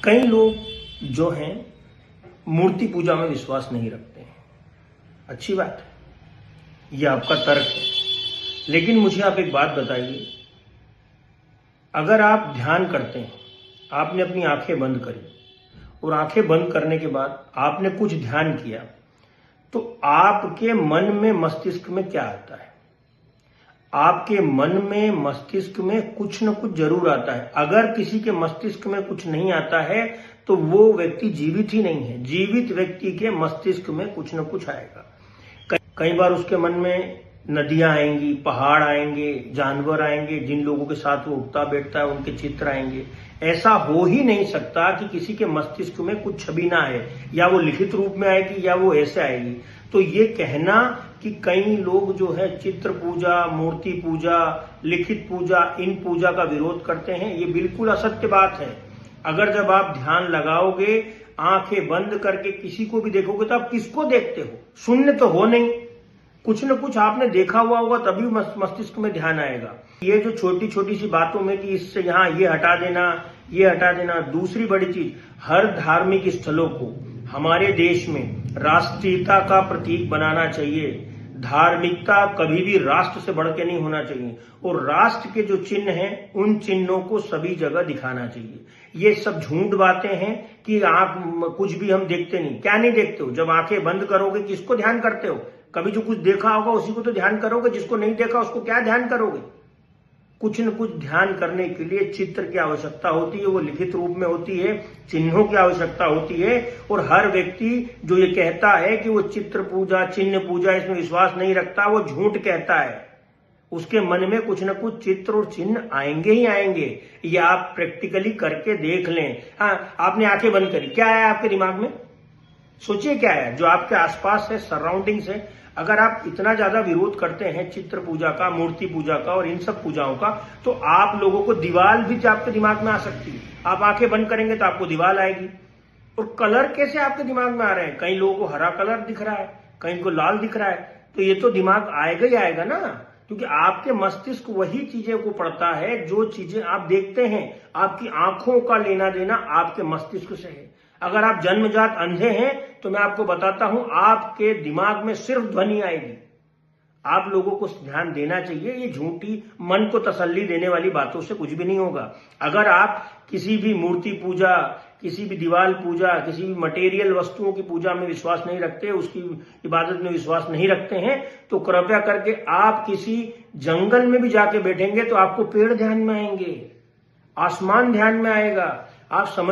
कई लोग जो हैं मूर्ति पूजा में विश्वास नहीं रखते हैं। अच्छी बात है, यह आपका तर्क है, लेकिन मुझे आप एक बात बताइए, अगर आप ध्यान करते हैं, आपने अपनी आंखें बंद करी और आंखें बंद करने के बाद आपने कुछ ध्यान किया, तो आपके मन में मस्तिष्क में क्या आता है? आपके मन में मस्तिष्क में कुछ न कुछ जरूर आता है। अगर किसी के मस्तिष्क में कुछ नहीं आता है तो वो व्यक्ति जीवित ही नहीं है। जीवित व्यक्ति के मस्तिष्क में कुछ न कुछ आएगा। कई बार उसके मन में नदियां आएंगी, पहाड़ आएंगे, जानवर आएंगे, जिन लोगों के साथ वो उठता बैठता है उनके चित्र आएंगे। ऐसा हो ही नहीं सकता कि किसी के मस्तिष्क में कुछ छवि ना आए, या वो लिखित रूप में आएगी या वो ऐसे आएगी। तो ये कहना कि कई लोग जो है चित्र पूजा, मूर्ति पूजा, लिखित पूजा, इन पूजा का विरोध करते हैं, ये बिल्कुल असत्य बात है। अगर जब आप ध्यान लगाओगे, आंखें बंद करके किसी को भी देखोगे, तो आप किसको देखते हो? शून्य तो हो नहीं, कुछ न कुछ आपने देखा हुआ होगा, तभी मस्तिष्क में ध्यान आएगा। ये जो छोटी छोटी सी बातों में कि इससे यहाँ ये हटा देना, ये हटा देना। दूसरी बड़ी चीज, हर धार्मिक स्थलों को हमारे देश में राष्ट्रीयता का प्रतीक बनाना चाहिए। धार्मिकता कभी भी राष्ट्र से बढ़ के नहीं होना चाहिए, और राष्ट्र के जो चिन्ह हैं उन चिन्हों को सभी जगह दिखाना चाहिए। ये सब झूठ बातें हैं कि आप कुछ भी हम देखते नहीं। क्या नहीं देखते हो? जब आंखें बंद करोगे किसको ध्यान करते हो? कभी जो कुछ देखा होगा उसी को तो ध्यान करोगे, जिसको नहीं देखा उसको क्या ध्यान करोगे? कुछ न कुछ ध्यान करने के लिए चित्र की आवश्यकता होती है, वो लिखित रूप में होती है, चिन्हों की आवश्यकता होती है। और हर व्यक्ति जो ये कहता है कि वो चित्र पूजा, चिन्ह पूजा, इसमें विश्वास नहीं रखता, वो झूठ कहता है। उसके मन में कुछ न कुछ चित्र और चिन्ह आएंगे ही आएंगे। ये आप प्रैक्टिकली करके देख लें। हाँ, आपने आंखें बंद करी, क्या है आपके दिमाग में? सोचिए क्या है जो आपके आसपास है, सराउंडिंग्स है। अगर आप इतना ज्यादा विरोध करते हैं चित्र पूजा का, मूर्ति पूजा का और इन सब पूजाओं का, तो आप लोगों को दीवार भी आपके दिमाग में आ सकती है। आप आंखें बंद करेंगे तो आपको दीवार आएगी। और कलर कैसे आपके दिमाग में आ रहे हैं? कई लोगों को हरा कलर दिख रहा है, कई को लाल दिख रहा है, तो ये तो दिमाग आएगा ही आएगा ना, क्योंकि आपके मस्तिष्क वही चीजें को पढ़ता है जो चीजें आप देखते हैं। आपकी आंखों का लेना देना आपके मस्तिष्क से है। अगर आप जन्मजात अंधे हैं तो मैं आपको बताता हूं, आपके दिमाग में सिर्फ ध्वनि आएगी। आप लोगों को ध्यान देना चाहिए, ये झूठी मन को तसल्ली देने वाली बातों से कुछ भी नहीं होगा। अगर आप किसी भी मूर्ति पूजा, किसी भी दीवार पूजा, किसी भी मटेरियल वस्तुओं की पूजा में विश्वास नहीं रखते, उसकी इबादत में विश्वास नहीं रखते हैं, तो कृपया करके आप किसी जंगल में भी जाके बैठेंगे तो आपको पेड़ ध्यान में आएंगे, आसमान ध्यान में आएगा। आप समझ